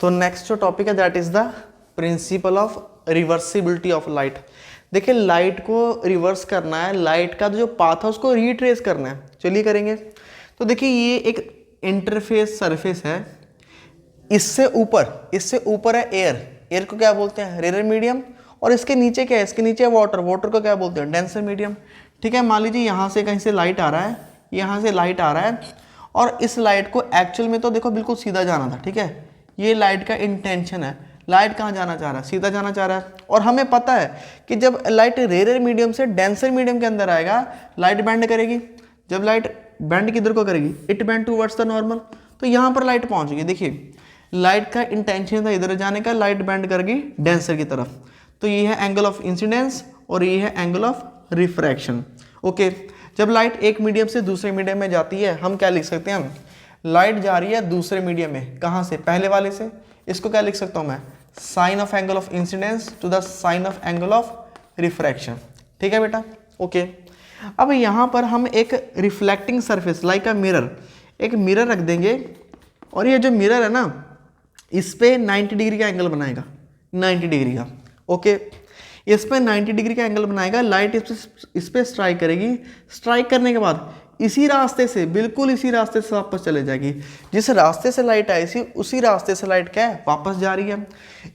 तो नेक्स्ट जो टॉपिक है that is the principle of reversibility of light. देखिए लाइट को रिवर्स करना है, लाइट का जो पाथ है उसको रिट्रेस करना है। चलिए करेंगे। तो देखिए ये एक इंटरफेस सरफेस है, इससे ऊपर है एयर, एयर को क्या बोलते हैं रेयर मीडियम, और इसके नीचे क्या है, इसके नीचे है वाटर, वाटर को क्या बोलते हैं डेंसर मीडियम। ठीक है, मान लीजिए यहाँ से कहीं से लाइट आ रहा है, यहाँ से लाइट आ रहा है, और इस लाइट को एक्चुअल में तो देखो बिल्कुल सीधा जाना था। ठीक है, ये लाइट का इंटेंशन है, लाइट कहाँ जाना चाह रहा है, सीधा जाना चाह रहा है। और हमें पता है कि जब लाइट रेयर मीडियम से डेंसर मीडियम के अंदर आएगा लाइट बेंड करेगी। जब लाइट बेंड किधर को करेगी, it bend towards the normal, तो यहाँ पर लाइट पहुँचेगी। देखिए लाइट का इंटेंशन था इधर जाने का, लाइट बेंड करेगी डेंसर की तरफ। तो ये है एंगल ऑफ इंसिडेंस और ये है एंगल ऑफ रिफ्रैक्शन। ओके, जब लाइट एक मीडियम से दूसरे मीडियम में जाती है हम क्या लिख सकते हैं, हम लाइट जा रही है दूसरे मीडियम में, कहाँ से, पहले वाले से। इसको क्या लिख सकता हूँ मैं, sine of angle of incidence to the sine of angle of refraction. ठीक है बेटा, ओके। अब यहाँ पर हम एक reflecting surface like a mirror, एक मिरर रख देंगे, और ये जो मिरर है ना इस पे 90 डिग्री का एंगल बनाएगा, 90 डिग्री का। ओके, इस पे 90 डिग्री का एंगल बनाएगा, लाइट इस पे स्ट्राइक करेगी, स्ट्राइक करने के बाद इसी रास्ते से, बिल्कुल इसी रास्ते से वापस चले जाएगी। जिस रास्ते से लाइट आई थी उसी रास्ते से लाइट क्या है, वापस जा रही है।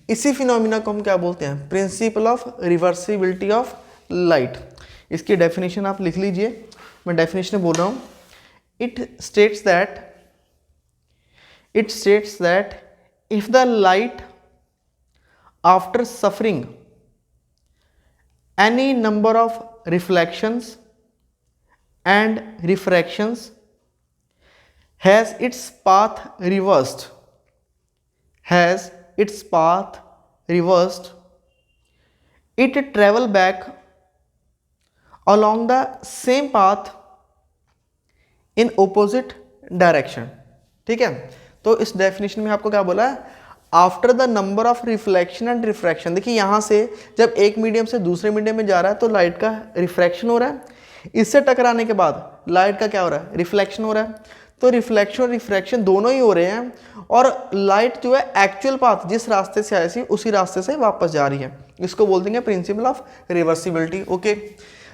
इसी फिनोमिना को हम क्या बोलते हैं, principle of reversibility of light. इसकी डेफिनेशन आप लिख लीजिए, मैं डेफिनेशन बोल रहा हूँ। It states that if the light after suffering any number of reflections and refractions has its path reversed, it travel back along the same path in opposite direction। ठीक है, तो इस डेफिनेशन में आपको क्या बोला है, after the number of reflection and refraction. देखिए यहाँ से जब एक मीडियम से दूसरे मीडियम में जा रहा है तो लाइट का रिफ्रैक्शन हो रहा है, इससे टकराने के बाद लाइट का क्या हो रहा है, रिफ्लेक्शन हो रहा है। तो रिफ्लेक्शन और रिफ्रैक्शन दोनों ही हो रहे हैं, और लाइट जो है एक्चुअल पाथ जिस रास्ते से आई थी उसी रास्ते से वापस जा रही है। इसको बोल देंगे प्रिंसिपल ऑफ रिवर्सिबिलिटी। ओके,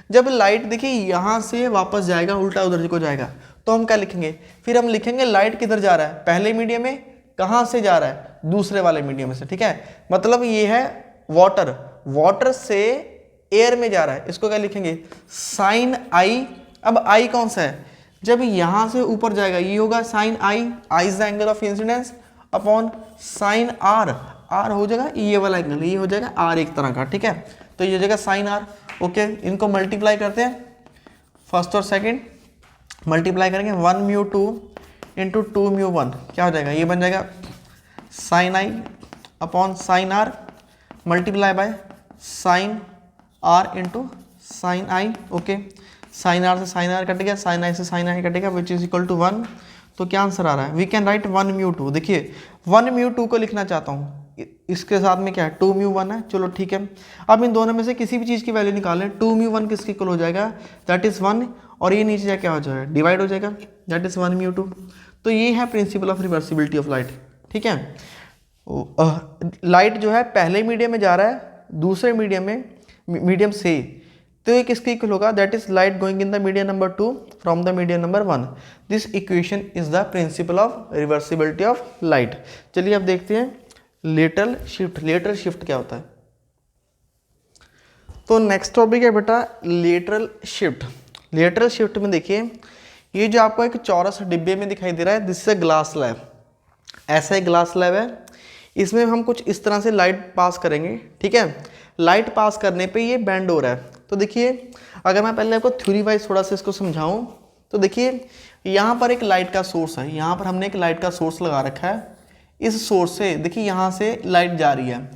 जब लाइट देखिए यहाँ से वापस जाएगा, उल्टा उधर को जाएगा, तो हम क्या लिखेंगे, फिर हम लिखेंगे लाइट किधर जा रहा है, पहले मीडियम में, कहाँ से जा रहा है, दूसरे वाले मीडियम में से। ठीक है, मतलब ये है वाटर से एयर में जा रहा है, इसको क्या लिखेंगे, साइन आई। अब आई कौन सा है, जब यहाँ से ऊपर जाएगा ये होगा sine I, I is the angle of incidence, upon sine R, R हो जाएगा ये वाला एंगल, ये हो जाएगा आर एक तरह का। ठीक है, तो ये हो जाएगा साइन आर। ओके, इनको मल्टीप्लाई करते हैं, फर्स्ट और सेकेंड मल्टीप्लाई करेंगे, 1 म्यू 2 इंटू 2 म्यू 1 क्या हो जाएगा, ये बन जाएगा sine I upon sine R multiply by sine R into sine I. Okay, sine R से साइन आर कट गया, साइन आई से साइन आई कटेगा, विच इज इक्वल टू 1। तो क्या आंसर आ रहा है, वी कैन राइट 1 म्यू 2। देखिए 1 म्यू 2 को लिखना चाहता हूँ, इसके साथ में क्या है 2 म्यू 1 है। चलो ठीक है, अब इन दोनों में से किसी भी चीज़ की वैल्यू निकालें, 2 म्यू 1 किसके इक्वल हो जाएगा, दैट इज़ 1, और ये नीचे क्या हो जाएगा, डिवाइड हो जाएगा, दैट इज़ 1 म्यू 2। तो ये है principle of reversibility of light. ठीक है, लाइट जो है पहले मीडियम में जा रहा है दूसरे मीडियम से, तो ये किसके इक्वल होगा, that is light going in the medium number 2 from the medium number 1। This equation is the principle of reversibility of light. चलिए अब देखते हैं लेटरल शिफ्ट। लेटरल शिफ्ट क्या होता है, तो नेक्स्ट टॉपिक है बेटा लेटरल शिफ्ट। लेटरल शिफ्ट में देखिए ये जो आपको एक चौरस डिब्बे में दिखाई दे रहा है, this is a glass slab. ऐसा एक ग्लास स्लैब है, इसमें हम कुछ इस तरह से लाइट पास करेंगे। ठीक है, लाइट पास करने पे ये बेंड हो रहा है। तो देखिए अगर मैं पहले आपको थ्योरी वाइज थोड़ा सा इसको समझाऊं, तो देखिए यहाँ पर एक लाइट का सोर्स है, यहाँ पर हमने एक लाइट का सोर्स लगा रखा है। इस सोर्स से देखिए यहाँ से लाइट जा रही है,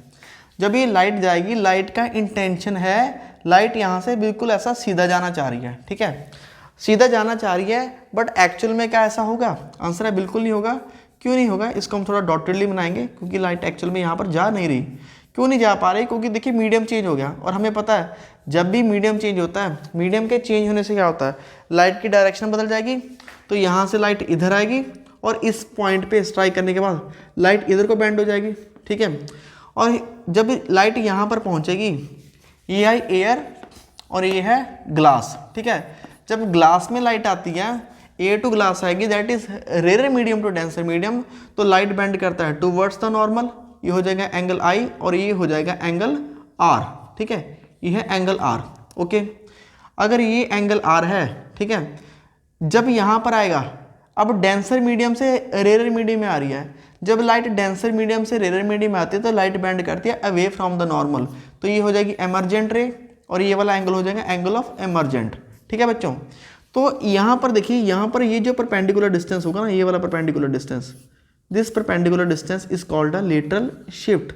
जब ये लाइट जाएगी, लाइट का इंटेंशन है लाइट यहाँ से बिल्कुल ऐसा सीधा जाना चाह रही है। ठीक है, सीधा जाना चाह रही है, बट एक्चुअल में क्या ऐसा होगा, आंसर है बिल्कुल नहीं होगा। क्यों नहीं होगा, इसको हम थोड़ा डॉटेडली बनाएंगे, क्योंकि लाइट एक्चुअल में यहाँ पर जा नहीं रही। क्यों नहीं जा पा रही, क्योंकि देखिए मीडियम चेंज हो गया, और हमें पता है जब भी मीडियम चेंज होता है, मीडियम के चेंज होने से क्या होता है, लाइट की डायरेक्शन बदल जाएगी। तो यहाँ से लाइट इधर आएगी और इस पॉइंट पे स्ट्राइक करने के बाद लाइट इधर को बेंड हो जाएगी, ठीक है। और जब लाइट यहाँ पर पहुँचेगी, ये है एयर और ये है ग्लास, ठीक है। जब ग्लास में लाइट आती है, एयर टू ग्लास आएगी, that is rare medium to denser medium, तो लाइट बेंड करता है टूवर्ड्स द नॉर्मल, ये हो जाएगा एंगल आई और ये हो जाएगा एंगल आर, ठीक है। ये है एंगल आर, ओके। अगर ये एंगल आर है, ठीक है, जब यहाँ पर आएगा, अब डेंसर मीडियम से रेयर मीडियम में आ रही है, जब लाइट डेंसर मीडियम से रेयर मीडियम में आती है तो लाइट बेंड करती है अवे फ्रॉम द नॉर्मल, तो ये हो जाएगी एमर्जेंट रे और ये वाला एंगल हो जाएगा एंगल ऑफ एमर्जेंट, ठीक है बच्चों। तो यहाँ पर देखिए, यहाँ पर ये जो परपेंडिकुलर डिस्टेंस होगा ना, ये वाला perpendicular distance, this perpendicular distance is called a lateral shift.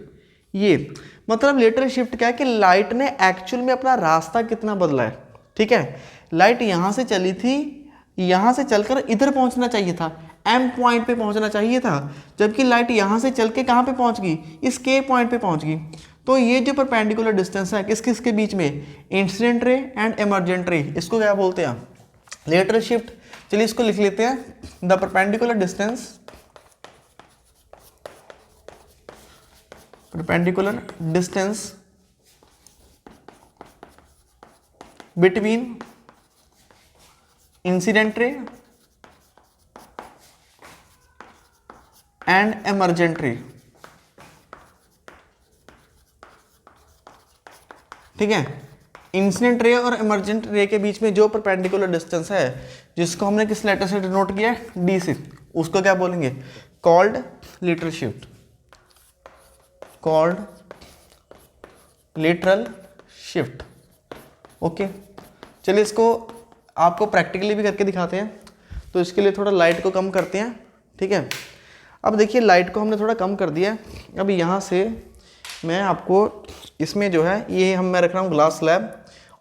ये मतलब लेटरल शिफ्ट क्या है कि लाइट ने एक्चुअल में अपना रास्ता कितना बदला है, ठीक है। लाइट यहाँ से चली थी, यहाँ से चलकर इधर पहुँचना चाहिए था, एम पॉइंट पे पहुँचना चाहिए था, जबकि लाइट यहाँ से चल के कहाँ पे पहुँच गई, इस के पॉइंट पे पहुँच गई। तो ये जो परपेंडिकुलर डिस्टेंस है किस किस के बीच में, इंसिडेंट रे एंड एमर्जेंट रे, इसको क्या बोलते हैं, लेटरल शिफ्ट। चलिए इसको लिख लेते हैं, the perpendicular distance between incident ray and emergent रे, ठीक है। इंसिडेंट रे और इमर्जेंट रे के बीच में जो परपेंडिकुलर डिस्टेंस है, जिसको हमने किस लेटर से डिनोट किया है, डी से, उसको क्या बोलेंगे, called lateral shift, called lateral shift, okay. चलिए इसको आपको प्रैक्टिकली भी करके दिखाते हैं। तो इसके लिए थोड़ा लाइट को कम करते हैं, ठीक है। अब देखिए लाइट को हमने थोड़ा कम कर दिया। अब यहाँ से मैं आपको इसमें जो है, ये मैं रख रहा हूँ ग्लास स्लैब,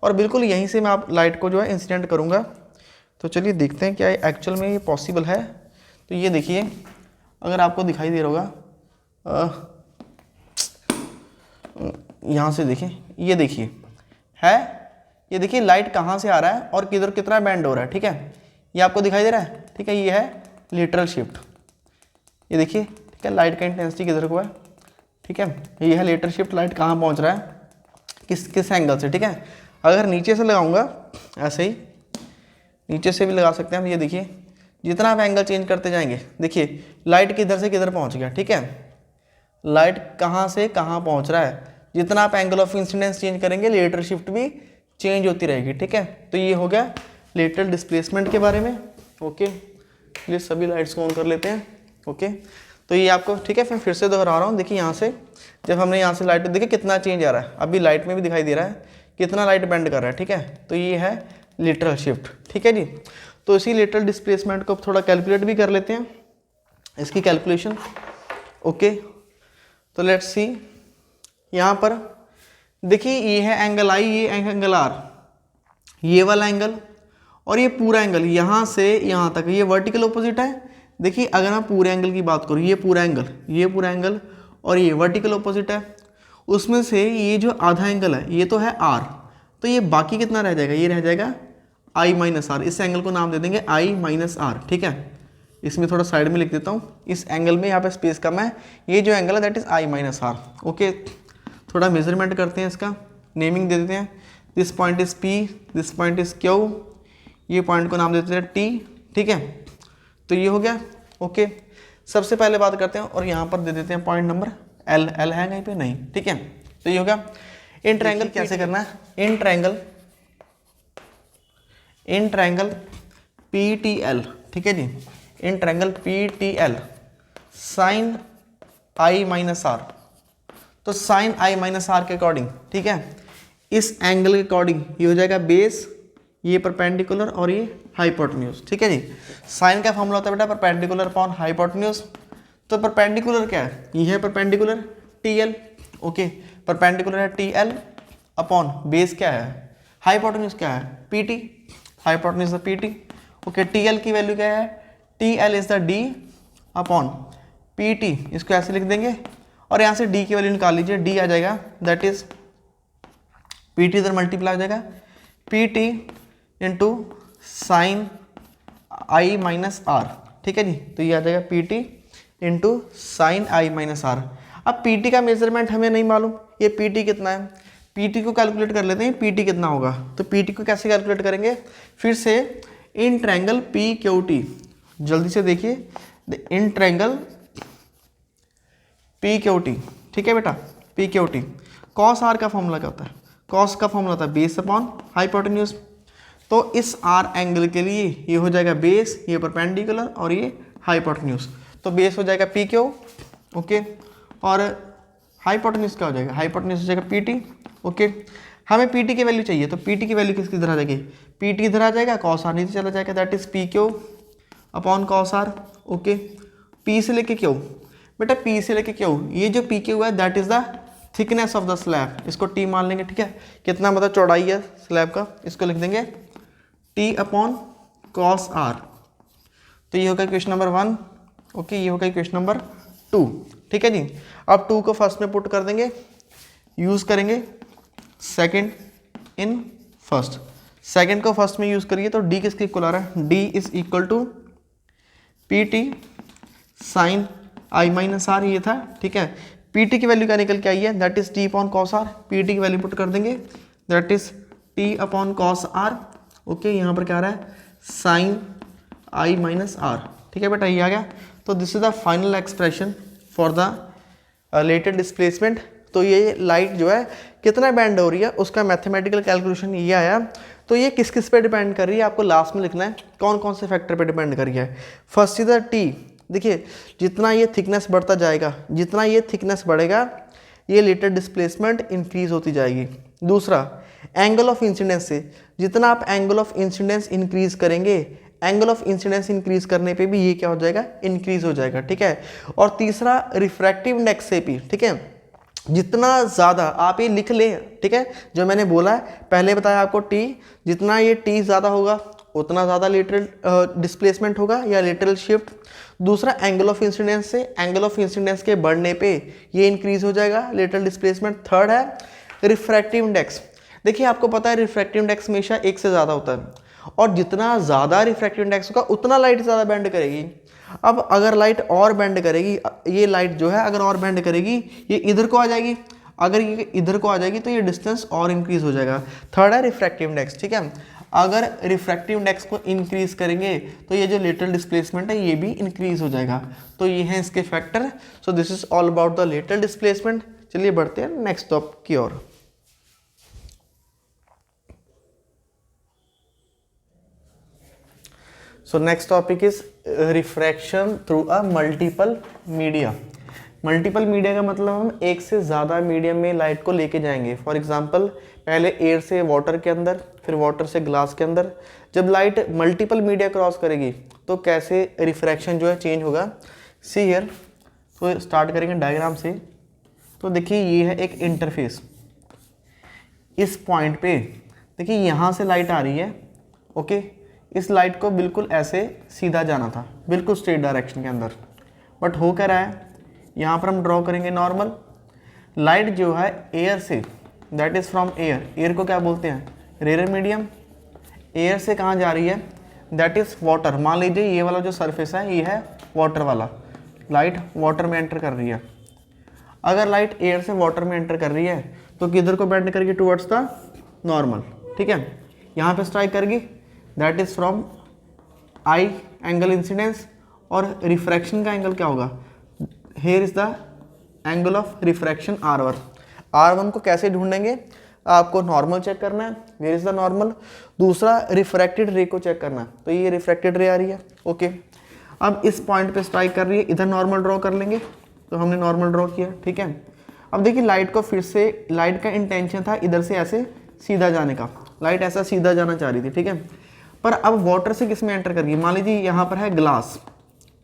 और बिल्कुल यहीं से मैं आप लाइट को जो है इंसिडेंट करूँगा। तो चलिए देखते हैं क्या एक्चुअल में ये पॉसिबल है। तो ये देखिए, अगर आपको दिखाई दे रहा होगा, यहाँ से देखिए, ये देखिए है, ये देखिए लाइट कहाँ से आ रहा है और किधर कितना बैंड हो रहा है, ठीक है। ये आपको दिखाई दे रहा है, ठीक है। ये है लेटरल शिफ्ट, ये देखिए, ठीक है। लाइट का इंटेंसिटी किधर को है, ठीक है। ये है लेटरल शिफ्ट, लाइट कहाँ पहुँच रहा है, किस किस एंगल से, ठीक है। अगर नीचे से लगाऊंगा, ऐसे ही नीचे से भी लगा सकते हैं हम। ये देखिए, जितना आप एंगल चेंज करते जाएंगे, देखिए लाइट किधर से किधर पहुँच गया, ठीक है। लाइट कहाँ से कहाँ पहुँच रहा है, जितना आप एंगल ऑफ इंसिडेंस चेंज करेंगे, लेटरल शिफ्ट भी चेंज होती रहेगी, ठीक है। तो ये हो गया लेटरल डिस्प्लेसमेंट के बारे में, ओके। चलिए सभी लाइट्स को ऑन कर लेते हैं, ओके। तो ये आपको, ठीक है, फिर से दोहरा रहा हूँ। देखिए यहाँ से जब हमने यहाँ से लाइट, देखिए कितना चेंज आ रहा है, अभी लाइट में भी दिखाई दे रहा है कितना लाइट बेंड कर रहा है, ठीक है। तो ये है लेटरल शिफ्ट, ठीक है जी। तो इसी लेटरल डिस्प्लेसमेंट को थोड़ा कैलकुलेट भी कर लेते हैं, इसकी कैलकुलेशन, ओके। तो लेट्स सी, यहाँ पर देखिए ये है एंगल आई, ये एंगल आर, ये वाला एंगल और ये पूरा एंगल यहाँ से यहाँ तक, ये वर्टिकल ऑपोजिट है। देखिए अगर मैं पूरे एंगल की बात करूँ, ये पूरा एंगल और ये वर्टिकल ऑपोजिट है, उसमें से ये जो आधा एंगल है ये तो है आर, तो ये बाकी कितना रह जाएगा, ये रह जाएगा आई माइनस आर। इस एंगल को नाम दे देंगे आई माइनस आर, ठीक है। इसमें थोड़ा साइड में लिख देता हूँ, इस एंगल में यहाँ पे स्पेस कम है, ये जो एंगल है that is I minus R, okay. थोड़ा मेजरमेंट करते हैं, इसका नेमिंग दे देते हैं। This point is P, this point is Q, ये पॉइंट को नाम देते हैं टी, ठीक है। तो ये हो गया, ओके। सबसे पहले बात करते हैं और यहाँ पर दे देते हैं पॉइंट नंबर एल, एल है कहीं पे नहीं, ठीक है। तो ये हो गया। इन ट्रायंगल कैसे करना है, in triangle P T L, ठीक है जी। In triangle P T L sine I minus r, तो साइन आई माइनस आर के अकॉर्डिंग, ठीक है, इस एंगल के अकॉर्डिंग ये हो जाएगा बेस, ये परपेंडिकुलर और ये हाइपोटेन्यूज, ठीक है जी। साइन का फॉर्मूला होता है बेटा परपेंडिकुलर अपॉन हाइपोटेन्यूज। तो परपेंडिकुलर क्या है, ये है perpendicular T L, okay. Perpendicular है टी एल अपॉन बेस क्या है, हाइपोटेन्यूज क्या है, पी टी, हाइपोटेन्यूज है P T, okay. T L की वैल्यू क्या है, T L is the D upon P T, इसको ऐसे लिख देंगे और यहाँ से डी की वैल्यू निकाल लीजिए, डी आ जाएगा दैट इज पी टी इधर मल्टीप्लाई हो जाएगा, पी टी इंटू साइन आई माइनस आर, ठीक है जी। तो ये आ जाएगा पी टी इंटू साइन आई माइनस आर। अब पी टी का मेजरमेंट हमें नहीं मालूम, ये पी टी कितना है, पी टी को कैलकुलेट कर लेते हैं, पी टी कितना होगा। तो पी टी को कैसे कैलकुलेट करेंगे, फिर से in triangle P Q T, जल्दी से देखिए, in triangle P Q T, ठीक है बेटा, P Q T, cos R का फॉर्मूला क्या होता है, कॉस का फॉर्मूला होता है बेस अपॉन हाइपोटेन्यूज। तो इस आर एंगल के लिए ये हो जाएगा बेस, ये परपेंडिकुलर और ये हाइपोटेन्यूज। तो बेस हो जाएगा पी क्यू, ओके, और हाइपोटेन्यूज क्या हो जाएगा, हाइपोटेन्यूज हो जाएगा पी टी, ओके। हमें पी टी की वैल्यू चाहिए, तो पी टी की वैल्यू किसकी इधर आ जाएगी, पी टी इधर आ जाएगा, कॉस आर नीचे चला जाएगा, that is P Q upon cos R, okay. P से लेके क्यू, बेटा पी से लेके क्यू, ये जो पी क्यू है that is the thickness of the slab, इसको टी मान लेंगे, ठीक है। कितना मतलब चौड़ाई है स्लैब का, इसको लिख देंगे टी अपॉन कॉस आर। तो ये होगा क्वेश्चन नंबर 1, ओके, ये होगा क्वेश्चन नंबर 2, ठीक है जी। अब 2 को फर्स्ट में पुट कर देंगे, यूज करेंगे सेकंड इन फर्स्ट, सेकंड को फर्स्ट में यूज करिए तो डी किसके इक्वल आ रहा है, D is equal to P T sine I minus R, ये था, ठीक है। पी टी की वैल्यू क्या निकल के आई है, that is T upon cos R, P T की वैल्यू पुट कर देंगे, that is T upon cos R, okay. यहाँ पर क्या आ रहा है, साइन आई माइनस आर, ठीक है बेटा, ये आ गया। तो this is the final expression for the lateral displacement. तो ये लाइट जो है कितना बैंड हो रही है उसका मैथमेटिकल कैलकुलेशन ये आया। तो ये किस किस पे डिपेंड कर रही है, आपको लास्ट में लिखना है कौन कौन से फैक्टर पे डिपेंड कर रही है। फर्स्ट इज द टी, देखिए जितना ये थिकनेस बढ़ता जाएगा, जितना ये थिकनेस बढ़ेगा ये लेटेड डिस्प्लेसमेंट इंक्रीज होती जाएगी। दूसरा एंगल ऑफ इंसिडेंस से, जितना आप एंगल ऑफ इंसिडेंस इंक्रीज करेंगे, एंगल ऑफ इंसिडेंस इंक्रीज करने पे भी ये क्या हो जाएगा, इंक्रीज हो जाएगा, ठीक है। और तीसरा रिफ्रैक्टिव इंडेक्स से भी, ठीक है, जितना ज़्यादा आप ये लिख लें, ठीक है, जो मैंने बोला है पहले बताया आपको टी, जितना ये टी ज़्यादा होगा उतना ज़्यादा लेटरल डिस्प्लेसमेंट होगा या लेटरल शिफ्ट। दूसरा एंगल ऑफ इंसिडेंस से, एंगल ऑफ इंसिडेंस के बढ़ने पे ये इंक्रीज हो जाएगा लेटरल डिस्प्लेसमेंट। थर्ड है रिफ्रैक्टिव इंडेक्स, देखिए आपको पता है रिफ्रैक्टिव इंडेक्स हमेशा एक से ज़्यादा होता है और जितना ज़्यादा रिफ्रैक्टिव इंडेक्स होगा उतना लाइट ज़्यादा बेंड करेगी। अब अगर लाइट और बेंड करेगी, ये लाइट जो है अगर और बेंड करेगी ये इधर को आ जाएगी, अगर ये इधर को आ जाएगी तो ये डिस्टेंस और इंक्रीज हो जाएगा। थर्ड है रिफ्रैक्टिव इंडेक्स, ठीक है, अगर रिफ्रैक्टिव इंडेक्स को इंक्रीज करेंगे तो ये जो लेटरल डिस्प्लेसमेंट है ये भी इंक्रीज हो जाएगा। तो ये हैं इसके factor. So this is all about the lateral displacement. चलिए बढ़ते हैं नेक्स्ट टॉपिक की ओर। So next topic is refraction through a multiple media. Multiple media का मतलब हम एक से ज़्यादा मीडियम में लाइट को लेके जाएंगे। फॉर एग्जांपल पहले एयर से वाटर के अंदर, फिर वाटर से ग्लास के अंदर। जब लाइट मल्टीपल मीडिया क्रॉस करेगी तो कैसे रिफ्रैक्शन जो है चेंज होगा, सी हियर। तो स्टार्ट करेंगे डायग्राम से। तो देखिए ये है एक इंटरफेस, इस पॉइंट पे देखिए यहाँ से लाइट आ रही है, ओके। इस लाइट को बिल्कुल ऐसे सीधा जाना था, बिल्कुल स्ट्रेट डायरेक्शन के अंदर, बट हो क्या रहा है, यहाँ पर हम ड्रॉ करेंगे नॉर्मल। लाइट जो है एयर से, that is from air, air को क्या बोलते हैं, रेयर मीडियम। एयर से कहाँ जा रही है, दैट इज वाटर। मान लीजिए ये वाला जो सरफेस है ये है वाटर वाला, लाइट वाटर में एंटर कर रही है। अगर लाइट एयर से वाटर में एंटर कर रही है तो किधर को बेंड करेगी, टुवर्ड्स द नॉर्मल, ठीक है। यहाँ पे स्ट्राइक करेगी, that is from I angle incidence. और रिफ्रैक्शन का एंगल क्या होगा, here is the angle of refraction R1। R1 को कैसे ढूंढेंगे, आपको नॉर्मल चेक करना है, वेयर इज द नॉर्मल। दूसरा रिफ्रैक्टेड रे को चेक करना है, तो ये रिफ्रैक्टेड रे आ रही है, ओके। अब इस पॉइंट पे स्ट्राइक कर रही है, इधर नॉर्मल ड्रॉ कर लेंगे, तो हमने नॉर्मल ड्रॉ किया, ठीक है। अब देखिए लाइट को फिर से, लाइट का इंटेंशन था इधर से ऐसे सीधा जाने का, लाइट ऐसा सीधा जाना चाह रही थी, ठीक है। पर अब वाटर से किस में एंटर कर रही है, मान लीजिए यहाँ पर है ग्लास,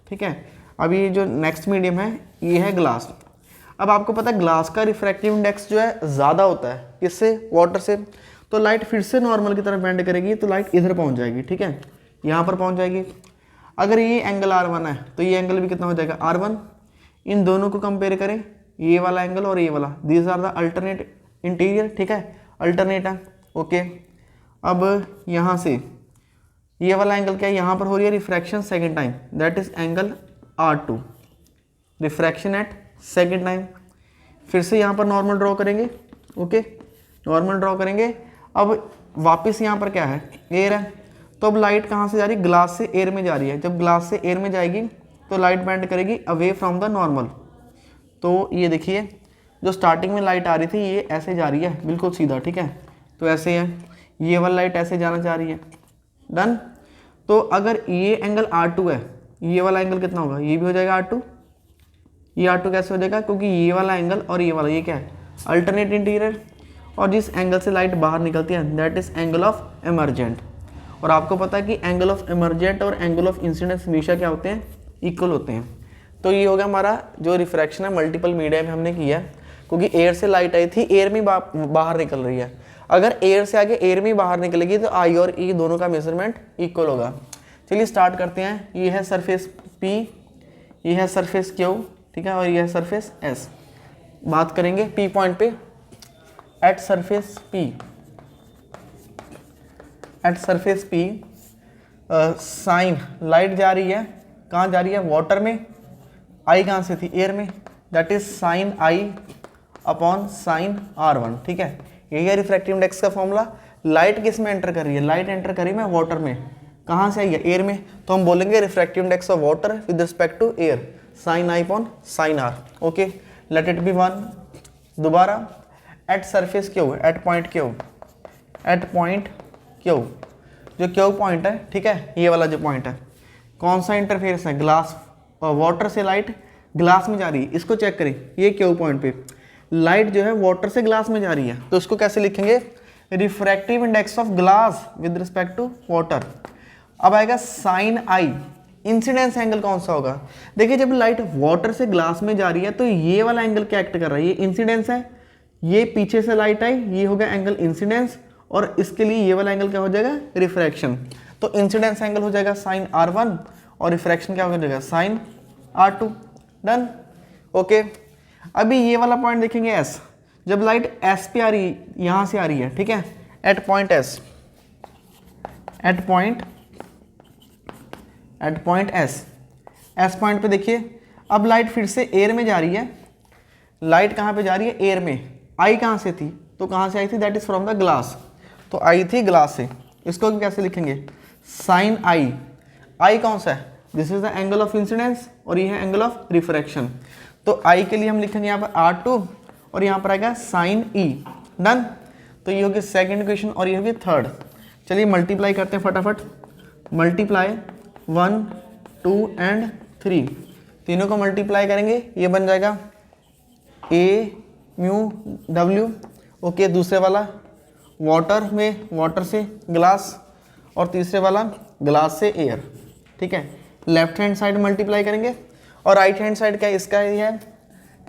ठीक है। अब ये जो नेक्स्ट मीडियम है ये है ग्लास। अब आपको पता है ग्लास का रिफ्रैक्टिव इंडेक्स जो है ज़्यादा होता है किससे, वाटर से। तो लाइट फिर से नॉर्मल की तरफ बेंड करेगी तो लाइट इधर पहुंच जाएगी, ठीक है, यहाँ पर पहुंच जाएगी। अगर ये एंगल R1 है तो ये एंगल भी कितना हो जाएगा, R1। इन दोनों को कंपेयर करें, ये वाला एंगल और ये वाला, these are the alternate interior, ठीक है, अल्टरनेट है, ओके। अब यहाँ से ये वाला एंगल क्या है, यहाँ पर हो रही है refraction second time, that is angle R2, refraction at second time. फिर से यहाँ पर नॉर्मल ड्रॉ करेंगे, ओके, नॉर्मल ड्रॉ करेंगे। अब वापस यहाँ पर क्या है, एयर है, तो अब लाइट कहाँ से जा रही है, ग्लास से एयर में जा रही है। जब ग्लास से एयर में जाएगी तो लाइट बेंड करेगी अवे फ्रॉम द नॉर्मल। तो ये देखिए जो स्टार्टिंग में लाइट आ रही थी ये ऐसे जा रही है बिल्कुल सीधा, ठीक है, तो ऐसे है, ये वाली लाइट ऐसे जाना चाह रही है, डन। तो अगर ये एंगल R2 है, ये वाला एंगल कितना होगा, ये भी हो जाएगा R2। ये R2 कैसे हो जाएगा, क्योंकि ये वाला एंगल और ये वाला, ये क्या है, अल्टरनेट इंटीरियर, और जिस एंगल से लाइट बाहर निकलती है that is angle of emergent. और आपको पता है कि एंगल ऑफ एमर्जेंट और एंगल ऑफ इंसिडेंस हमेशा क्या होते हैं, इक्वल होते हैं। तो ये होगा हमारा जो रिफ्रैक्शन है मल्टीपल मीडिया में हमने किया, क्योंकि एयर से लाइट आई थी, एयर में बाहर निकल रही है। अगर एयर से आगे एयर में बाहर निकलेगी तो आई और ई दोनों का मेजरमेंट इक्वल होगा। चलिए स्टार्ट करते हैं। ये है सरफेस P, ये है सरफेस Q, ठीक है, और ये है सरफेस S। बात करेंगे P पॉइंट पे, at surface P, at surface P sine light जा रही है, कहाँ जा रही है, वाटर में। आई कहाँ से थी, एयर में, that is sign I upon sine R1, ठीक है। यही है रिफ्रैक्टिव इंडेक्स का फॉर्मूला। लाइट किस में एंटर कर रही है, लाइट एंटर कर रही है वाटर में, कहाँ से आई है, एयर में, तो हम बोलेंगे refractive index of water with respect to air sine I upon sine R, okay, let it be 1। दोबारा at surface Q, at point Q, at point Q, जो Q पॉइंट है, ठीक है, ये वाला जो पॉइंट है, कौन सा इंटरफेरेंस है, ग्लास और वाटर से लाइट ग्लास में जा रही है, इसको चेक करें, ये Q पॉइंट पे लाइट जो है वाटर से ग्लास में जा रही है, तो इसको कैसे लिखेंगे, refractive index of glass with respect to water. अब आएगा साइन I, इंसिडेंस एंगल कौन सा होगा, देखिए जब लाइट वाटर से ग्लास में जा रही है तो ये वाला एंगल क्या एक्ट कर रहा है, ये इंसिडेंस है, ये पीछे से लाइट आई, ये होगा एंगल इंसिडेंस, और इसके लिए ये वाला एंगल क्या हो जाएगा, रिफ्रैक्शन। तो इंसिडेंस एंगल हो जाएगा साइन R1 और रिफ्रैक्शन क्या हो जाएगा, साइन R2, डन, ओके। अभी ये वाला पॉइंट देखेंगे S, जब लाइट S पे आ रही है, यहाँ से आ रही है, ठीक है, at point S, at point S point पे देखिए अब लाइट फिर से एयर में जा रही है, लाइट कहाँ पे जा रही है, एयर में। आई कहाँ से थी, तो कहाँ से आई थी, that is from the glass, तो आई थी ग्लास से, इसको कैसे लिखेंगे, साइन आई कौन सा है, this is the angle of incidence और ये है एंगल ऑफ रिफ्रैक्शन। तो आई के लिए हम लिखेंगे यहाँ पर R2 और यहाँ पर आएगा साइन E, डन। तो ये होगी सेकेंड इक्वेशन और ये होगी थर्ड। चलिए मल्टीप्लाई करते हैं फटाफट, मल्टीप्लाई 1 2 एंड 3, तीनों को मल्टीप्लाई करेंगे, ये बन जाएगा A म्यू W, ओके। दूसरे वाला वाटर में, वाटर से ग्लास, और तीसरे वाला ग्लास से एयर, ठीक है। लेफ्ट हैंड साइड मल्टीप्लाई करेंगे और राइट हैंड साइड क्या है, इसका ये है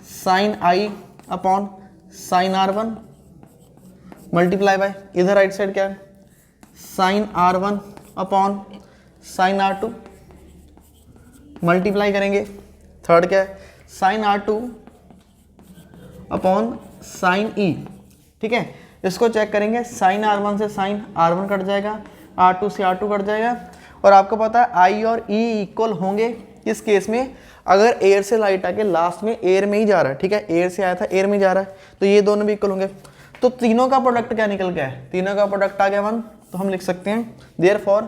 sine I upon sine R1 multiply by, इधर राइट साइड क्या है, sine R1 upon sine R2 multiply करेंगे। थर्ड क्या है, sign R2 upon sine E, ठीक है। इसको चेक करेंगे, साइन R1 से साइन R1 कट जाएगा, R2 से R2 कट जाएगा। और आपको पता है I और E इक्वल होंगे किस केस में, अगर एयर से लाइट आके लास्ट में एयर में ही जा रहा है, ठीक है, एयर से आया था एयर में जा रहा है, तो ये दोनों भी इक्वल होंगे। तो तीनों का प्रोडक्ट क्या निकल गया है, तीनों का प्रोडक्ट आ गया 1, तो हम लिख सकते हैं therefore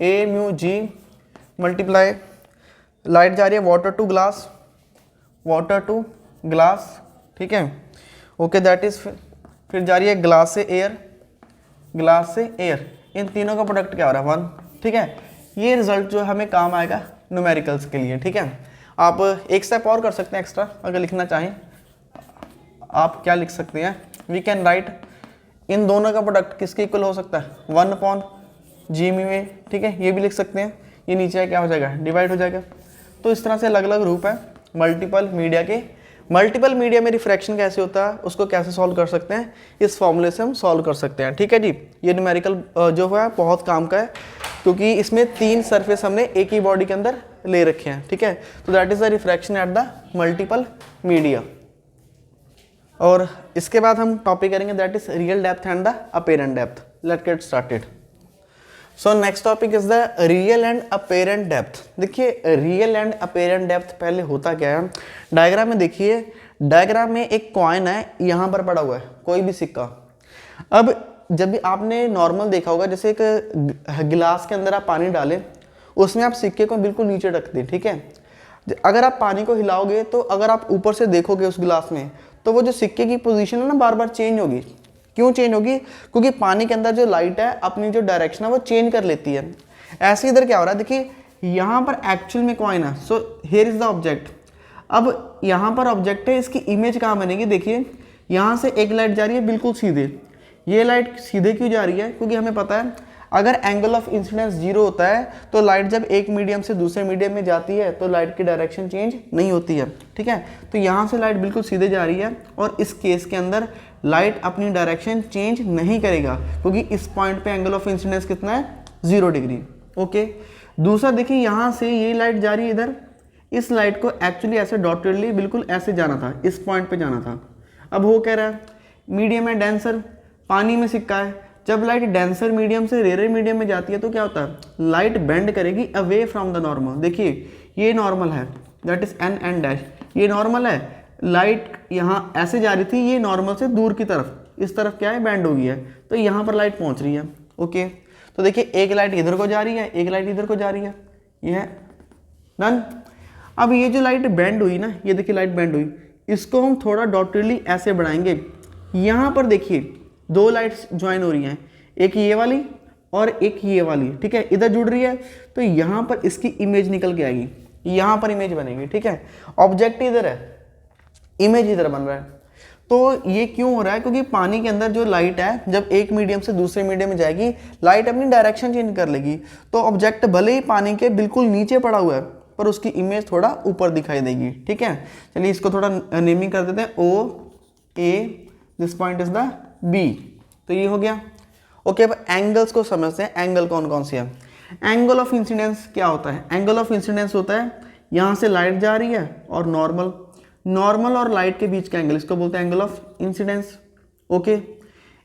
A mu G multiply, light जा रही है वाटर टू ग्लास, ठीक है, ओके, दैट इज फिर जा रही है ग्लास से एयर, इन तीनों का प्रोडक्ट क्या हो रहा है 1, ठीक है। ये रिजल्ट जो हमें काम आएगा न्यूमेरिकल्स के लिए, ठीक है। आप एक स्टेप और कर सकते हैं एक्स्ट्रा, अगर लिखना चाहें आप क्या लिख सकते हैं, वी कैन राइट इन दोनों का प्रोडक्ट किसके इक्वल हो सकता है, 1 अपॉन G म्यू A, ठीक है, ये भी लिख सकते हैं। ये नीचे क्या हो जाएगा, डिवाइड हो जाएगा। तो इस तरह से अलग अलग रूप है मल्टीपल मीडिया के। मल्टीपल मीडिया में रिफ्रैक्शन कैसे होता है, उसको कैसे सॉल्व कर सकते हैं, इस फॉर्मूले से हम सॉल्व कर सकते हैं, ठीक है जी। ये न्यूमेरिकल जो है बहुत काम का है, क्योंकि इसमें 3 सरफेस हमने एक ही बॉडी के अंदर ले रखे हैं, ठीक है। तो that is the refraction at the multiple media. और इसके बाद हम टॉपिक करेंगे that is real depth and the apparent depth. Let's get started. So next topic is the real and apparent depth. देखिए रियल एंड अपेरेंट डेप्थ पहले होता क्या है, डायग्राम में देखिए, डायग्राम में एक कॉइन है यहाँ पर पड़ा हुआ है, कोई भी सिक्का। अब जब भी आपने नॉर्मल देखा होगा, जैसे एक गिलास के अंदर आप पानी डालें, उसमें आप सिक्के को बिल्कुल नीचे रख दें, ठीक है। अगर आप पानी को हिलाओगे तो अगर आप ऊपर से देखोगे उस गिलास में, तो वो जो सिक्के की पोजीशन है ना बार बार चेंज होगी। क्यों चेंज होगी? क्योंकि पानी के अंदर जो लाइट है अपनी जो डायरेक्शन है वो चेंज कर लेती है। ऐसे इधर क्या हो रहा है, देखिए यहाँ पर एक्चुअल में कॉइन है, so here is the object. अब यहाँ पर ऑब्जेक्ट है, इसकी इमेज कहाँ बनेगी? देखिए यहाँ से एक लाइट जा रही है बिल्कुल सीधे, ये लाइट सीधे क्यों जा रही है? क्योंकि हमें पता है अगर एंगल ऑफ इंसिडेंस 0 होता है तो लाइट जब एक मीडियम से दूसरे मीडियम में जाती है तो लाइट की डायरेक्शन चेंज नहीं होती है, ठीक है। तो यहाँ से लाइट बिल्कुल सीधे जा रही है और इस केस के अंदर लाइट अपनी डायरेक्शन चेंज नहीं करेगा, क्योंकि इस पॉइंट पे एंगल ऑफ इंसिडेंस कितना है? 0 डिग्री। ओके, दूसरा देखिए यहाँ से ये लाइट जा रही है इधर, इस लाइट को एक्चुअली ऐसे डॉटेडली बिल्कुल ऐसे जाना था, इस पॉइंट पे जाना था। अब वो कह रहा है मीडियम है डेंसर, पानी में सिक्का है, जब लाइट डेंसर मीडियम से रेयर मीडियम में जाती है तो क्या होता है? लाइट बेंड करेगी अवे फ्रॉम द नॉर्मल। देखिए ये नॉर्मल है, that is N N dash, ये नॉर्मल है, लाइट यहाँ ऐसे जा रही थी, ये नॉर्मल से दूर की तरफ, इस तरफ क्या है? बेंड हो गई है, तो यहाँ पर लाइट पहुँच रही है। ओके, तो देखिए एक लाइट इधर को जा रही है, एक लाइट इधर को जा रही है, ये है डन। अब ये जो लाइट बेंड हुई ना, ये देखिए लाइट बेंड हुई, इसको हम थोड़ा डॉटेडली ऐसे बढ़ाएंगे। यहाँ पर देखिए 2 लाइट्स ज्वाइन हो रही हैं, एक ये वाली और एक ये वाली, ठीक है, इधर जुड़ रही है, तो यहाँ पर इसकी इमेज निकल के आएगी, यहाँ पर इमेज बनेगी, ठीक है। ऑब्जेक्ट इधर है, इमेज इधर बन रहा है। तो ये क्यों हो रहा है? क्योंकि पानी के अंदर जो लाइट है जब एक मीडियम से दूसरे मीडियम में जाएगी, लाइट अपनी डायरेक्शन चेंज कर लेगी, तो ऑब्जेक्ट भले ही पानी के बिल्कुल नीचे पड़ा हुआ है पर उसकी इमेज थोड़ा ऊपर दिखाई देगी, ठीक है। चलिए इसको थोड़ा नेमिंग कर देते हैं, O A, this point is the B, तो ये हो गया। ओके, अब एंगल्स को समझते हैं, एंगल कौन कौन सी है। एंगल ऑफ इंसिडेंस क्या होता है? एंगल ऑफ इंसिडेंस होता है यहाँ से लाइट जा रही है और नॉर्मल, नॉर्मल और लाइट के बीच का एंगल, इसको बोलते हैं एंगल ऑफ इंसिडेंस। ओके,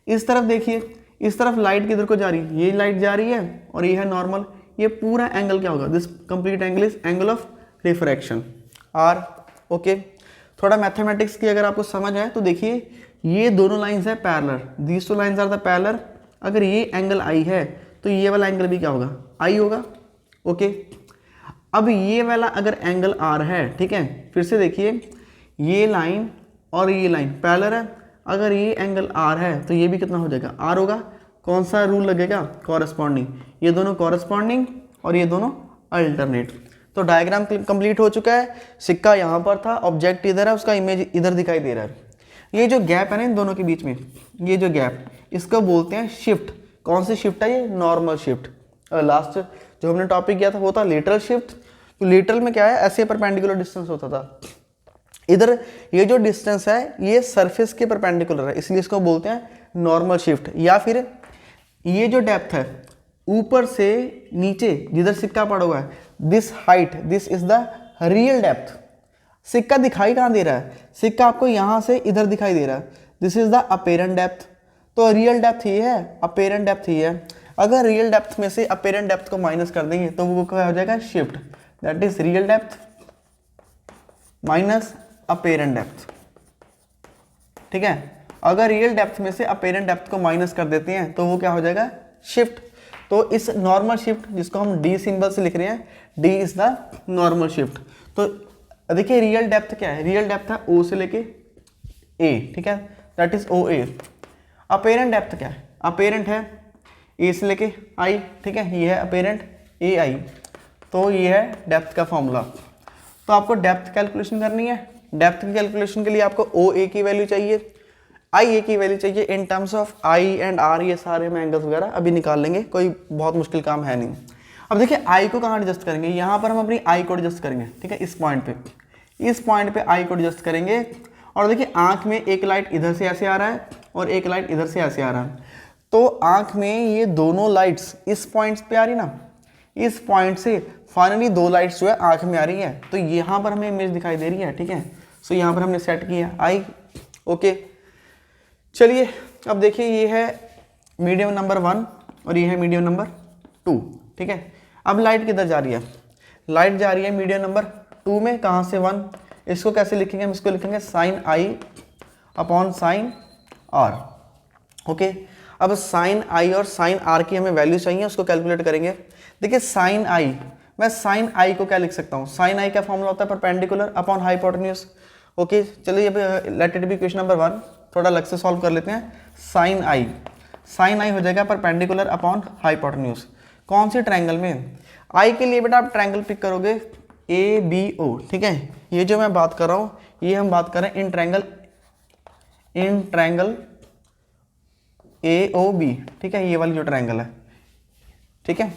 इस तरफ देखिए, इस तरफ लाइट किधर को जा रही है? ये लाइट जा रही है और ये है नॉर्मल, ये पूरा एंगल क्या होगा? This complete angle is angle of refraction, R. Okay, थोड़ा मैथमेटिक्स की अगर आपको समझ आए तो देखिए ये दोनों लाइंस है parallel, these two lines are the parallel. अगर ये एंगल आई है तो ये वाला एंगल भी क्या होगा? आई होगा। ओके, अब ये वाला अगर एंगल आर है, ठीक है, फिर से देखिए ये लाइन और ये लाइन पैरेलल है, अगर ये एंगल आर है तो ये भी कितना हो जाएगा? आर होगा। कौन सा रूल लगेगा? कॉरस्पॉन्डिंग, ये दोनों कॉरस्पॉन्डिंग और ये दोनों अल्टरनेट। तो डायग्राम कंप्लीट हो चुका है, सिक्का यहाँ पर था, ऑब्जेक्ट इधर है, उसका इमेज इधर दिखाई दे रहा है। ये जो गैप है ना इन दोनों के बीच में, ये जो गैप, इसको बोलते हैं शिफ्ट। कौन सी शिफ्ट है? ये नॉर्मल शिफ्ट। लास्ट जो हमने टॉपिक किया था वो था लेटरल शिफ्ट। तो लेटरल में क्या है? ऐसे परपेंडिकुलर डिस्टेंस होता था, इधर ये जो डिस्टेंस है ये सरफेस के परपेंडिकुलर है, इसलिए इसको बोलते हैं नॉर्मल शिफ्ट। या फिर ये जो डेप्थ है ऊपर से नीचे जिधर सिक्का पड़ा हुआ है, this height, this is the real depth. सिक्का दिखाई कहाँ दे रहा है? सिक्का आपको यहाँ से इधर दिखाई दे रहा है, this is the apparent depth. तो रियल डेप्थ ये है, अपेरेंट डेप्थ ये है। अगर रियल डेप्थ में से अपेरेंट डेप्थ को माइनस कर देंगे तो वो क्या हो जाएगा? Shift, that is real depth minus apparent depth, ठीक है। अगर रियल डेप्थ में से अपेरेंट डेप्थ को माइनस कर देते हैं तो वो क्या हो जाएगा? शिफ्ट। तो इस नॉर्मल शिफ्ट जिसको हम डी सिंबल से लिख रहे हैं, D is the normal shift. तो देखिए रियल डेप्थ क्या है? रियल डेप्थ है ओ से लेके ए, ठीक है, that is O A. Apparent depth क्या है? अपेरेंट है ए से लेके आई, ठीक है, ये है अपेरेंट ए आई। तो ये है डेप्थ का फॉर्मूला। तो आपको डेप्थ कैलकुलेशन करनी है। डेप्थ की कैलकुलेशन के लिए आपको ओ ए की वैल्यू चाहिए, आई ए की वैल्यू चाहिए in terms of I and R. ये सारे हम एंगल्स वगैरह अभी निकाल लेंगे, कोई बहुत मुश्किल काम है नहीं। अब देखिए आई को कहाँ एडजस्ट करेंगे? यहाँ पर हम अपनी आई को एडजस्ट करेंगे, ठीक है, इस पॉइंट पे, इस पॉइंट पे आई को एडजस्ट करेंगे। और देखिए आंख में एक लाइट इधर से ऐसे आ रहा है और एक लाइट इधर से ऐसे आ रहा है, तो आंख में ये दोनों लाइट्स इस पॉइंट पे आ रही ना, इस पॉइंट से फाइनली 2 लाइट्स जो है आंख में आ रही है, तो यहाँ पर हमें इमेज दिखाई दे रही है, ठीक है। सो यहाँ पर हमने सेट किया आई। ओके, चलिए अब देखिए ये है मीडियम नंबर 1 और ये है मीडियम नंबर 2, ठीक है। अब लाइट किधर जा रही है, लाइट जा रही है मीडियम नंबर 2 में, कहाँ से 1, इसको कैसे लिखेंगे, हम इसको लिखेंगे sine I upon sine R, okay. अब साइन आई और साइन आर की हमें वैल्यू चाहिए, उसको कैलकुलेट करेंगे। देखिए साइन आई, मैं साइन आई को क्या लिख सकता हूँ, साइन आई का फॉर्मूला होता है परपेंडिकुलर अपॉन हाइपोटेन्यूज, ओके। चलिए अब late it B question number 1, थोड़ा अलग से सॉल्व कर लेते हैं। साइन आई हो जाएगा परपेंडिकुलर अपॉन हाइपोटेन्यूज, कौन सी ट्रायंगल में, आई के लिए बेटा आप ट्रायंगल पिक करोगे ABO, ठीक है। ये जो मैं बात कर रहा हूँ ये हम बात कर रहे हैं इन ट्रायंगल AOB, ठीक है, ये वाली जो ट्रायंगल है, ठीक है,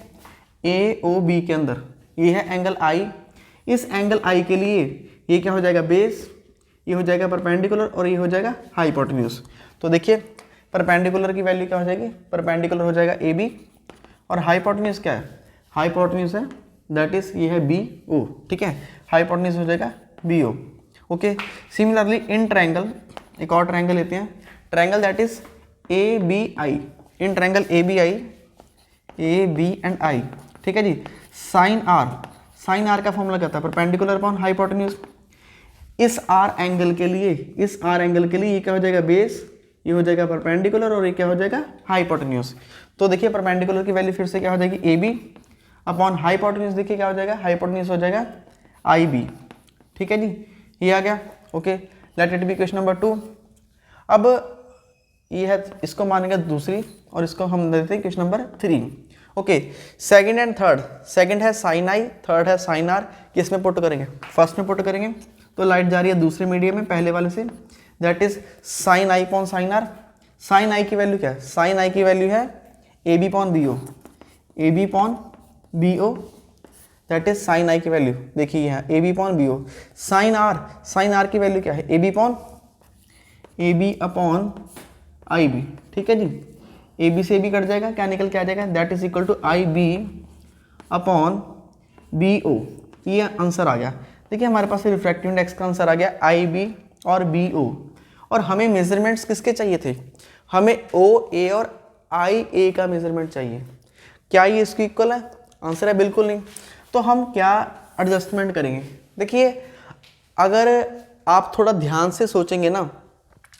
AOB के अंदर ये है एंगल आई, इस एंगल आई के लिए ये क्या हो जाएगा बेस, ये हो जाएगा परपेंडिकुलर और ये हो जाएगा हाइपोटेन्यूज। तो देखिए परपेंडिकुलर की वैल्यू क्या हो जाएगी, परपेंडिकुलर हो जाएगा AB और हाइपोटेन्यूज क्या है, हाइपोटेन्यूज है दैट इज ये है BO, ठीक है, हाइपोटेन्यूज हो जाएगा BO, okay. Similarly in triangle एक और ट्रायंगल लेते हैं, triangle that is ABI, in triangle ABI AB and I, ठीक है जी। साइन आर का फॉर्मूला क्या था, परपेंडिकुलर अपॉन हाइपोटेन्यूज। इस R एंगल के लिए ये क्या हो जाएगा बेस, ये हो जाएगा परपेंडिकुलर और ये क्या हो जाएगा हाइपोटेन्यूज। तो देखिए परपेंडिकुलर की वैल्यू फिर से क्या हो जाएगी AB अपॉन हाइपोटेन्यूज, देखिए क्या हो जाएगा, हाइपोटेन्यूज हो जाएगा IB, ठीक है जी, ये आ गया, okay. Let it B question number 2। अब ये है, इसको मानेंगे दूसरी और इसको हम देते हैं question number 3, okay. Second and third, second है साइन आई, थर्ड है साइन आर, किस में पुट करेंगे, फर्स्ट में पुट करेंगे। तो लाइट जा रही है दूसरे मीडियम में पहले वाले से, that is sine i upon sine r. Sine i की वैल्यू क्या है, साइन आई की वैल्यू है AB upon BO, that is sine i की वैल्यू, देखिए यहाँ AB upon BO। Sine r की वैल्यू क्या है, AB अपॉन IB, ठीक है जी। AB से AB कट जाएगा, क्या निकल के आ जाएगा, that is equal to IB upon BO, ये आंसर आ गया। देखिए हमारे पास रिफ्रैक्टिव इंडेक्स का आंसर आ गया IB और BO, और हमें मेजरमेंट्स किसके चाहिए थे, हमें OA और IA का मेजरमेंट चाहिए। क्या ये इसको इक्वल है, आंसर है बिल्कुल नहीं। तो हम क्या एडजस्टमेंट करेंगे, देखिए अगर आप थोड़ा ध्यान से सोचेंगे ना,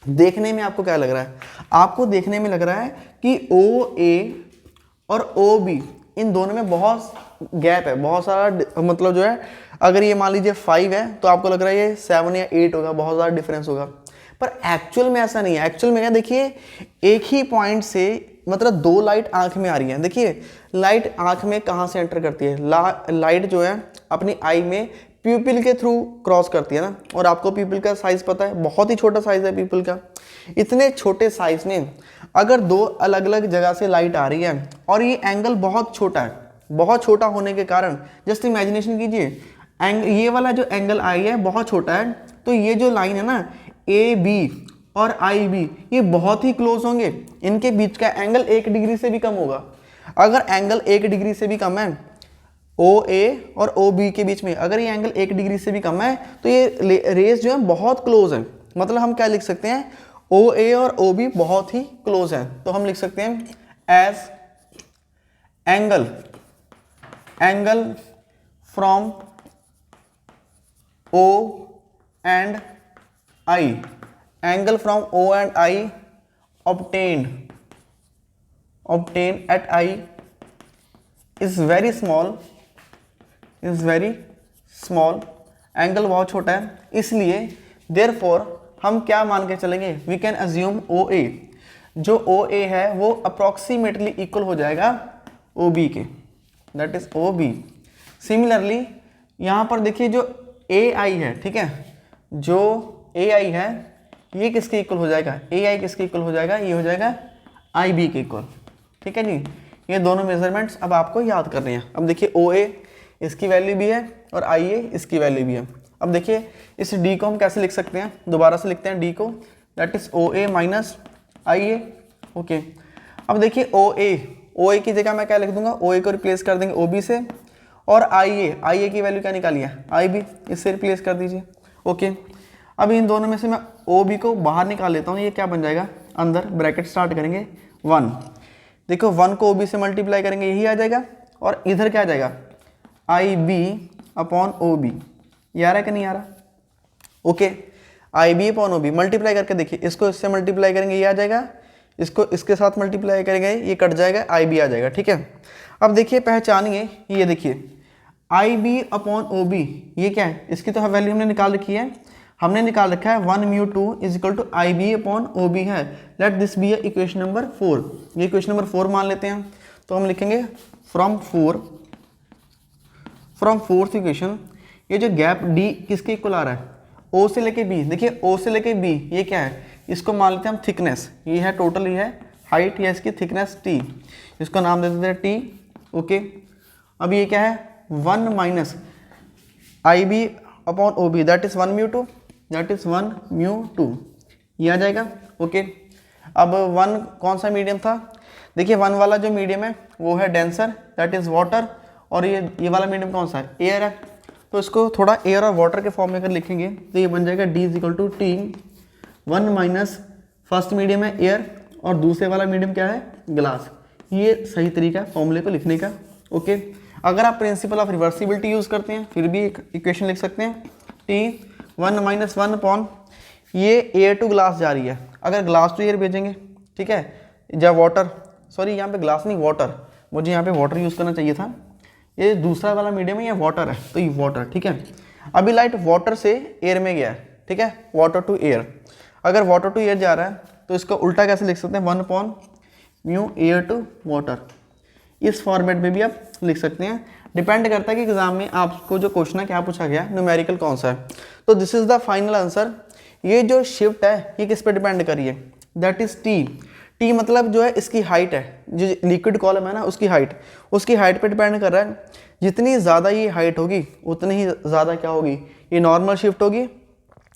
देखने में आपको क्या लग रहा है, आपको देखने में लग रहा है कि OA और OB इन दोनों में बहुत गैप है, बहुत सारा मतलब जो है, अगर ये मान लीजिए 5 है तो आपको लग रहा है ये 7 या 8 होगा, बहुत ज़्यादा डिफरेंस होगा। पर एक्चुअल में ऐसा नहीं है। एक्चुअल में क्या, देखिए एक ही पॉइंट से मतलब 2 लाइट आंख में आ रही है। देखिए लाइट आंख में कहाँ से एंटर करती है, लाइट जो है अपनी आई में प्यूपिल के थ्रू क्रॉस करती है ना, और आपको प्यूपिल का साइज पता है, बहुत ही छोटा साइज है प्यूपिल का। इतने छोटे साइज में अगर 2 अलग अलग जगह से लाइट आ रही है और ये एंगल बहुत छोटा है, बहुत छोटा होने के कारण जस्ट इमेजिनेशन कीजिए, ये वाला जो एंगल आई है बहुत छोटा है, तो ये जो लाइन है ना AB और IB ये बहुत ही क्लोज होंगे, इनके बीच का एंगल 1 डिग्री से भी कम होगा। अगर एंगल 1 डिग्री से भी कम है OA और OB के बीच में, अगर ये एंगल 1 डिग्री से भी कम है तो ये रेस जो है बहुत क्लोज है। मतलब हम क्या लिख सकते हैं, OA और OB बहुत ही क्लोज है, तो हम लिख सकते हैं as angle from O and I, angle from O and I obtained at I is very small, एंगल बहुत छोटा है, इसलिए therefore हम क्या मान के चलेंगे, we can assume OA, जो OA है वो अप्रोक्सीमेटली इक्वल हो जाएगा OB के, that is OB। सिमिलरली यहाँ पर देखिए जो AI है, ठीक है, जो AI है ये किसके इक्वल हो जाएगा, AI किसके इक्वल हो जाएगा, ये हो जाएगा IB के इक्वल, ठीक है जी। ये दोनों मेजरमेंट्स अब आपको याद करने हैं। अब देखिए OA इसकी वैल्यू भी है और IA इसकी वैल्यू भी है। अब देखिए इस D को हम कैसे लिख सकते हैं, दोबारा से लिखते हैं D को, that is OA minus IA, okay. अब देखिए OA की जगह मैं क्या लिख दूंगा, OA को रिप्लेस कर देंगे OB से, और IA की वैल्यू क्या निकाली है IB, इससे रिप्लेस कर दीजिए, ओके। अब इन दोनों में से मैं OB को बाहर निकाल लेता हूँ, ये क्या बन जाएगा, अंदर ब्रैकेट स्टार्ट करेंगे 1, देखो 1 को OB से मल्टीप्लाई करेंगे यही आ जाएगा, और इधर क्या आ जाएगा IB अपॉन OB। ये आ रहा है कि नहीं आ रहा? ओके, IB अपॉन OB मल्टीप्लाई करके देखिए, इसको इससे मल्टीप्लाई करेंगे ये आ जाएगा, इसको इसके साथ मल्टीप्लाई करेंगे ये कट जाएगा, IB आ जाएगा। ठीक है, अब देखिए पहचानिए, ये देखिए IB अपॉन OB ये क्या है, इसकी तो वैल्यू हमने निकाल रखी है, हमने निकाल रखा है 1 mu 2 is equal to IB अपॉन OB है। Let this be equation number 4, ये इक्वेशन नंबर 4 मान लेते हैं। तो हम लिखेंगे फ्रॉम फोर्थ इक्वेशन, ये जो गैप D किसके इक्वल आ रहा है, O से लेके B। देखिए O से लेके B ये क्या है, इसको मान लेते हैं हम थिकनेस, ये है टोटल, ये है हाइट, या इसकी थिकनेस T, इसको नाम दे देते हैं T। ओके, अब ये क्या है 1 माइनस IB अपॉन OB that is 1 mu 2, that is 1 mu 2, ये आ जाएगा। ओके, अब 1 कौन सा मीडियम था, देखिए 1 वाला जो मीडियम है वो है डेंसर दैट इज वाटर, और ये वाला मीडियम कौन सा है, एयर है। तो इसको थोड़ा एयर और वाटर के फॉर्म में अगर लिखेंगे तो ये बन जाएगा D is equal to T 1 minus first medium है एयर और दूसरे वाला मीडियम क्या है ग्लास। ये सही तरीका है फॉर्मूले को लिखने का। ओके, अगर आप प्रिंसिपल ऑफ रिवर्सिबिलिटी यूज़ करते हैं फिर भी एक इक्वेशन लिख सकते हैं, T 1 माइनस 1 अपॉन, ये एयर टू ग्लास जा रही है, अगर ग्लास टू एयर भेजेंगे, ठीक है, जब वाटर, सॉरी यहाँ पे ग्लास नहीं वाटर, मुझे यहाँ पे वाटर यूज़ करना चाहिए था, ये दूसरा वाला मीडियम है, ये वाटर है, तो ये वाटर। ठीक है, अभी लाइट वाटर से एयर में गया है, ठीक है, वाटर टू एयर। अगर वाटर टू एयर जा रहा है तो इसका उल्टा कैसे लिख सकते हैं, 1 upon mu air to water. इस फॉर्मेट में भी आप लिख सकते हैं, डिपेंड करता है कि एग्जाम में आपको जो क्वेश्चन है क्या पूछा गया, न्यूमेरिकल कौन सा है। तो this is the final answer. ये जो शिफ्ट है ये किस पे डिपेंड करिए, दैट इज टी मतलब जो है इसकी हाइट है, जो लिक्विड कॉलम है ना उसकी हाइट पे डिपेंड कर रहा है। जितनी ज़्यादा ये हाइट होगी उतनी ही ज़्यादा क्या होगी, ये नॉर्मल शिफ्ट होगी।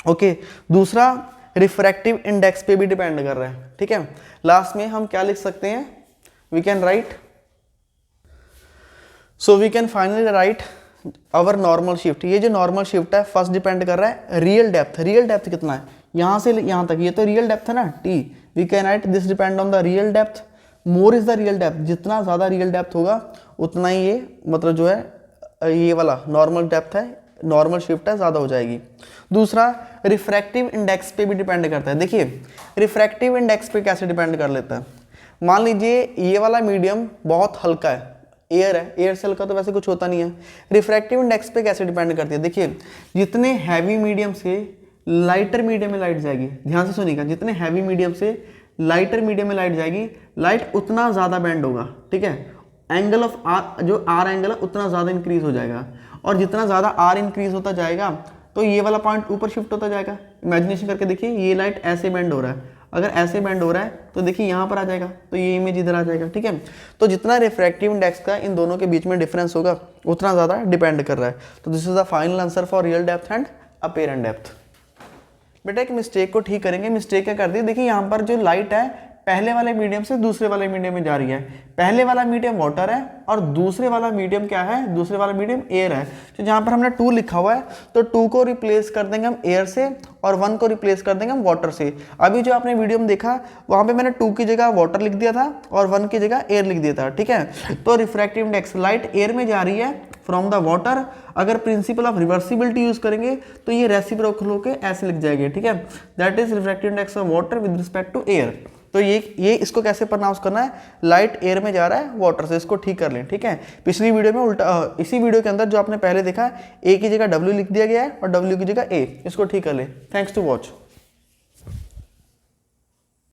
ओके, दूसरा रिफ्रैक्टिव इंडेक्स पे भी डिपेंड कर रहा है। ठीक है, लास्ट में हम क्या लिख सकते हैं, we can write, so we can finally write our normal shift. ये जो नॉर्मल शिफ्ट है फर्स्ट डिपेंड कर रहा है रियल डेप्थ कितना है, यहाँ से यहाँ तक, ये तो रियल डेप्थ है ना T, we can write this depend on the real depth, more is the real depth, जितना ज़्यादा रियल डेप्थ होगा उतना ही ये मतलब जो है ये वाला नॉर्मल डेप्थ है, नॉर्मल शिफ्ट है ज़्यादा हो जाएगी। दूसरा रिफ्रैक्टिव इंडेक्स पे भी डिपेंड करता है। देखिए रिफ्रैक्टिव इंडेक्स पे कैसे डिपेंड कर लेता है, मान लीजिए ये वाला मीडियम बहुत हल्का है, एयर है, एयर से हल्का तो वैसे कुछ होता नहीं है। रिफ्रैक्टिव इंडेक्स पे कैसे डिपेंड करती है, देखिए जितने हैवी मीडियम से लाइटर मीडियम में लाइट जाएगी, ध्यान से सुनिएगा, जितने हैवी मीडियम से लाइटर मीडियम में लाइट जाएगी, लाइट उतना ज़्यादा बैंड होगा। ठीक है, एंगल ऑफ आर, जो आर एंगल है उतना ज़्यादा इंक्रीज हो जाएगा, और जितना ज़्यादा आर इंक्रीज होता जाएगा तो ये वाला पॉइंट ऊपर शिफ्ट होता जाएगा। इमेजिनेशन करके देखिए, ये लाइट ऐसे बैंड हो रहा है, अगर ऐसे बैंड हो रहा है तो देखिए यहाँ पर आ जाएगा, तो ये इमेज इधर आ जाएगा। ठीक है, तो जितना रिफ्रैक्टिव इंडेक्स का इन दोनों के बीच में डिफरेंस होगा उतना ज़्यादा डिपेंड कर रहा है। तो this is the final answer for real depth and apparent depth. बेटा एक मिस्टेक को ठीक करेंगे, मिस्टेक क्या कर दी, देखिए यहाँ पर जो लाइट है पहले वाले मीडियम से दूसरे वाले मीडियम में जा रही है, पहले वाला मीडियम वाटर है और दूसरे वाला मीडियम क्या है, दूसरे वाला मीडियम एयर है। तो जहाँ पर हमने 2 लिखा हुआ है तो 2 को रिप्लेस कर देंगे हम एयर से और 1 को रिप्लेस कर देंगे हम वाटर से। अभी जो आपने वीडियो में देखा वहाँ पे मैंने 2 की जगह वाटर लिख दिया था और 1 की जगह एयर लिख दिया था। ठीक है, तो रिफ्रैक्टिव इंडेक्स, लाइट एयर में जा रही है फ्रॉम द वाटर, अगर प्रिंसिपल ऑफ रिवर्सिबिलिटी यूज करेंगे तो ये रेसिप्रोकल होके ऐसे लिख जाएंगे। ठीक है, that is refractive index of water with respect to air. तो ये इसको कैसे प्रोनाउंस करना है, लाइट एयर में जा रहा है वाटर से, इसको ठीक कर लें। ठीक है, पिछली वीडियो में उल्टा, इसी वीडियो के अंदर जो आपने पहले देखा ए की जगह W लिख दिया गया है और W की जगह A, इसको ठीक कर लें। Thanks to watch.